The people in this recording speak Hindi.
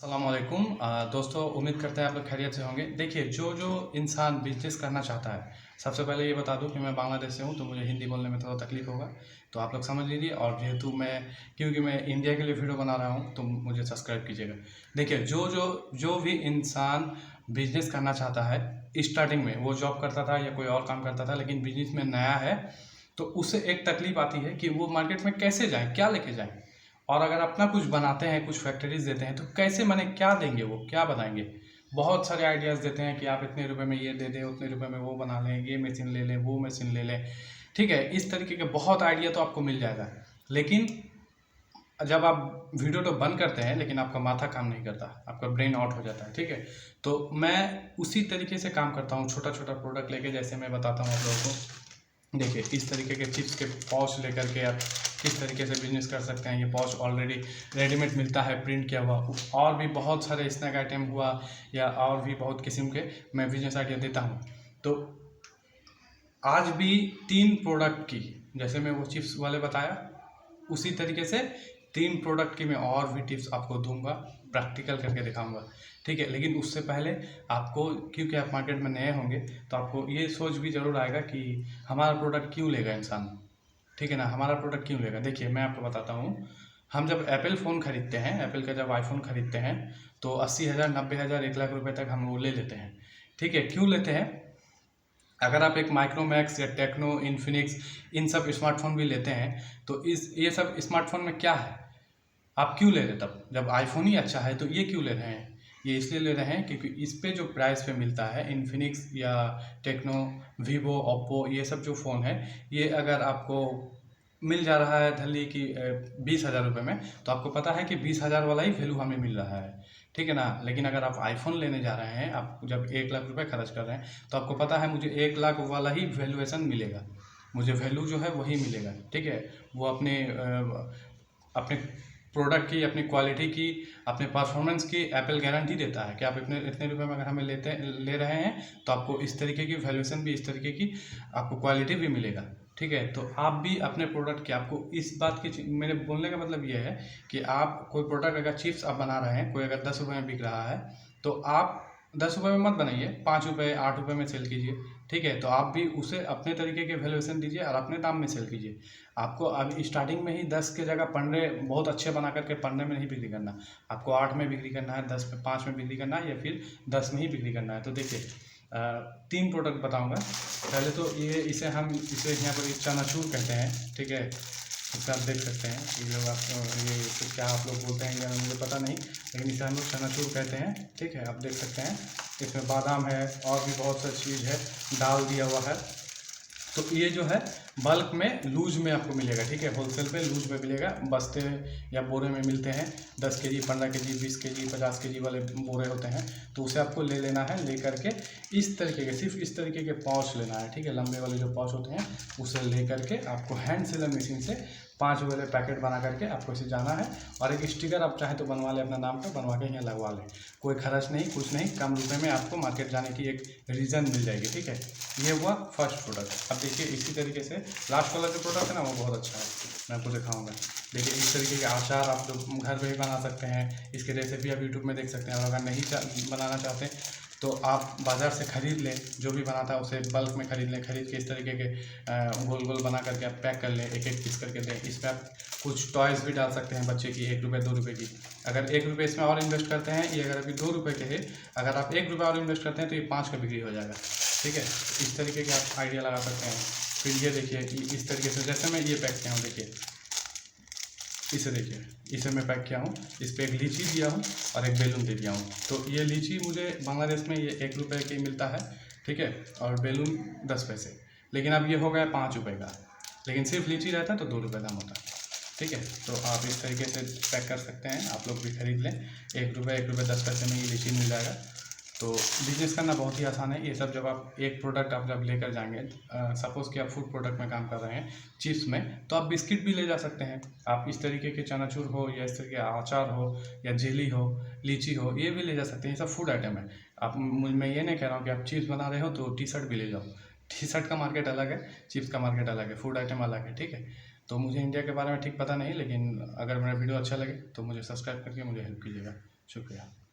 अस्सलामुअलैकुम दोस्तों, उम्मीद करते हैं आप लोग खैरियत से होंगे। देखिए, जो जो इंसान बिजनेस करना चाहता है, सबसे पहले ये बता दूं कि मैं बांग्लादेश से हूं, तो मुझे हिंदी बोलने में थोड़ा तकलीफ होगा, तो आप लोग समझ लीजिए। और जेहेतु क्योंकि मैं इंडिया के लिए वीडियो बना रहा हूं, तो मुझे सब्सक्राइब कीजिएगा। देखिए, जो भी इंसान बिजनेस करना चाहता है, स्टार्टिंग में वो जॉब करता था या कोई और काम करता था, लेकिन बिजनेस में नया है, तो उससे एक तकलीफ आती है कि वो मार्केट में कैसे जाए, क्या लेके जाए। और अगर अपना कुछ बनाते हैं, कुछ फैक्ट्रीज देते हैं, तो कैसे माने क्या देंगे, वो क्या बनाएंगे। बहुत सारे आइडियाज़ देते हैं कि आप इतने रुपए में ये दे दें, उतने रुपए में वो बना लें, ये मशीन ले लें, वो मशीन ले लें। ठीक है, इस तरीके के बहुत आइडिया तो आपको मिल जाएगा, लेकिन जब आप वीडियो तो बंद करते हैं, लेकिन आपका माथा काम नहीं करता, आपका ब्रेन आउट हो जाता है। ठीक है, तो मैं उसी तरीके से काम करता हूँ, छोटा छोटा प्रोडक्ट लेके। जैसे मैं बताता हूँ आप लोगों को, देखिए इस तरीके के चिप्स के पाउच लेकर के आप किस तरीके से बिजनेस कर सकते हैं। ये पाउच ऑलरेडी रेडीमेड मिलता है, प्रिंट किया हुआ। और भी बहुत सारे स्नैक आइटम हुआ या और भी बहुत किस्म के मैं बिजनेस आइडिया देता हूँ। तो आज भी 3 प्रोडक्ट की, जैसे मैं वो चिप्स वाले बताया, उसी तरीके से 3 प्रोडक्ट की मैं और भी टिप्स आपको दूंगा, प्रैक्टिकल करके दिखाऊंगा। ठीक है, लेकिन उससे पहले आपको, क्योंकि आप मार्केट में नए होंगे, तो आपको ये सोच भी जरूर आएगा कि हमारा प्रोडक्ट क्यों लेगा इंसान। ठीक है ना, हमारा प्रोडक्ट क्यों लेगा। देखिए, मैं आपको बताता हूँ। हम जब एप्पल फ़ोन खरीदते हैं, एप्पल का जब आईफोन खरीदते हैं, तो 80,000, 90,000, 1 लाख रुपए तक हम वो ले लेते हैं। ठीक है, क्यों लेते हैं। अगर आप एक माइक्रोमैक्स या टेक्नो, इन्फिनिक्स, इन सब स्मार्टफोन भी लेते हैं, तो ये सब स्मार्टफोन में क्या है, आप क्यों ले रहे हैं। तब जब आईफोन ही अच्छा है, तो ये क्यों ले रहे हैं। ये इसलिए ले रहे हैं क्योंकि इस पे जो प्राइस पे मिलता है, इन्फिनिक्स या टेक्नो, वीवो, ओप्पो, ये सब जो फ़ोन है, ये अगर आपको मिल जा रहा है धल्ली की 20,000 रुपये में, तो आपको पता है कि 20,000 वाला ही वैल्यू हमें मिल रहा है। ठीक है ना, लेकिन अगर आप आईफोन लेने जा रहे हैं, आप जब 1 लाख रुपये खर्च कर रहे हैं, तो आपको पता है मुझे 1 लाख वाला ही वैल्यूएशन मिलेगा, मुझे वैल्यू जो है वही मिलेगा। ठीक है, वो अपने अपने प्रोडक्ट की, अपनी क्वालिटी की, अपने परफॉर्मेंस की एप्पल गारंटी देता है कि आप इतने इतने रुपए में अगर हमें ले रहे हैं, तो आपको इस तरीके की वैल्यूएशन भी, इस तरीके की आपको क्वालिटी भी मिलेगा। ठीक है, तो आप भी अपने प्रोडक्ट की, आपको इस बात की, मेरे बोलने का मतलब ये है कि आप कोई प्रोडक्ट, अगर चिप्स आप बना रहे हैं, कोई अगर 10 रुपये में बिक रहा है, तो आप 10 रुपये में मत बनाइए, 5 रुपये, 8 रुपये में सेल कीजिए। ठीक है, तो आप भी उसे अपने तरीके के वैल्यूएशन दीजिए और अपने दाम में सेल कीजिए। आपको अभी स्टार्टिंग में ही 10 के जगह 15 बहुत अच्छे बना करके 15 में नहीं बिक्री करना, आपको 8 में बिक्री करना है, 10 में, 5 में बिक्री करना है, या फिर 10 में ही बिक्री करना है। तो देखिए, 3 प्रोडक्ट बताऊंगा। पहले तो इसे यहाँ पर चनाचूर कहते हैं। ठीक है, इसे आप देख सकते हैं, ये लोग आप, ये इसे क्या आप लोग बोलते हैं या मुझे पता नहीं, लेकिन इसे हम लोग चनाचूर कहते हैं। ठीक है, आप देख सकते हैं, इसमें बादाम है और भी बहुत सा चीज़ है, डाल दिया हुआ है। तो ये जो है बल्क में, लूज में आपको मिलेगा। ठीक है, होलसेल पे लूज में मिलेगा, बस्ते या बोरे में मिलते हैं। 10 केजी, 15 केजी, 20 केजी, 50 केजी वाले बोरे होते हैं, तो उसे आपको ले लेना है। ले करके इस तरीके के, सिर्फ इस तरीके के पाउच लेना है। ठीक है, लंबे वाले जो पाउच होते हैं, उसे ले करके आपको हैंड सेलर मशीन से 5 वाले पैकेट बना करके आपको इसे जाना है। और एक स्टिकर आप चाहे तो बनवा लें, अपना नाम का बनवा के यहाँ लगवा लें, कोई खर्च नहीं, कुछ नहीं, कम रुपए में आपको मार्केट जाने की एक रीज़न मिल जाएगी। ठीक है, ये हुआ फर्स्ट प्रोडक्ट। अब देखिए, इसी तरीके से लास्ट वाला जो प्रोडक्ट है ना, वो बहुत अच्छा है, मैं आपको दिखाऊंगा। देखिए, इस तरीके के आचार आप लोग घर पे ही बना सकते हैं। इसकी रेसिपी आप यूट्यूब में देख सकते हैं। और अगर नहीं बनाना चाहते, तो आप बाज़ार से ख़रीद लें, जो भी बनाता है उसे बल्क में ख़रीद लें। ख़रीद के इस तरीके के गोल गोल बना करके आप पैक कर लें, एक एक पीस करके दें। इसमें आप कुछ टॉयज़ भी डाल सकते हैं बच्चे की, 1 रुपये, 2 रुपये की। अगर 1 रुपये इसमें और इन्वेस्ट करते हैं, ये अगर अभी 2 रुपये के है, अगर आप 1 रुपये और इन्वेस्ट करते हैं, तो ये 5 का बिक्री हो जाएगा। ठीक है, इस तरीके के आप आइडिया लगा सकते हैं। फिर ये देखिए, इस तरीके से, जैसे मैं ये पैक किया हूँ, देखिए इसे देखिए, इसे मैं पैक किया हूँ। इस पर एक लीची दिया हूँ और एक बैलून दे दिया हूँ। तो ये लीची मुझे बांग्लादेश में ये 1 रुपये की मिलता है। ठीक है, और बैलून 10 पैसे, लेकिन अब ये हो गया 5 रुपये का। लेकिन सिर्फ लीची रहता है तो 2 रुपये दाम होता है। ठीक है, तो आप इस तरीके से पैक कर सकते हैं, आप लोग भी खरीद लें। 1 रुपये, 1 रुपये 10 पैसे में ये लीची मिल जाएगा। तो बिजनेस करना बहुत ही आसान है। ये सब जब आप एक प्रोडक्ट आप जब लेकर जाएंगे, सपोज़ कि आप फूड प्रोडक्ट में काम कर रहे हैं, चिप्स में, तो आप बिस्किट भी ले जा सकते हैं। आप इस तरीके के चनाचूर हो, या इस तरीके अचार हो, या जेली हो, लीची हो, ये भी ले जा सकते हैं। ये सब फूड आइटम है। मैं ये नहीं कह रहा हूँ कि आप चिप्स बना रहे हो तो टी शर्ट भी ले जाओ। टी शर्ट का मार्केट अलग है, चिप्स का मार्केट अलग है, फूड आइटम अलग है। ठीक है, तो मुझे इंडिया के बारे में ठीक पता नहीं, लेकिन अगर मेरा वीडियो अच्छा लगे तो मुझे सब्सक्राइब करके मुझे हेल्प कीजिएगा। शुक्रिया।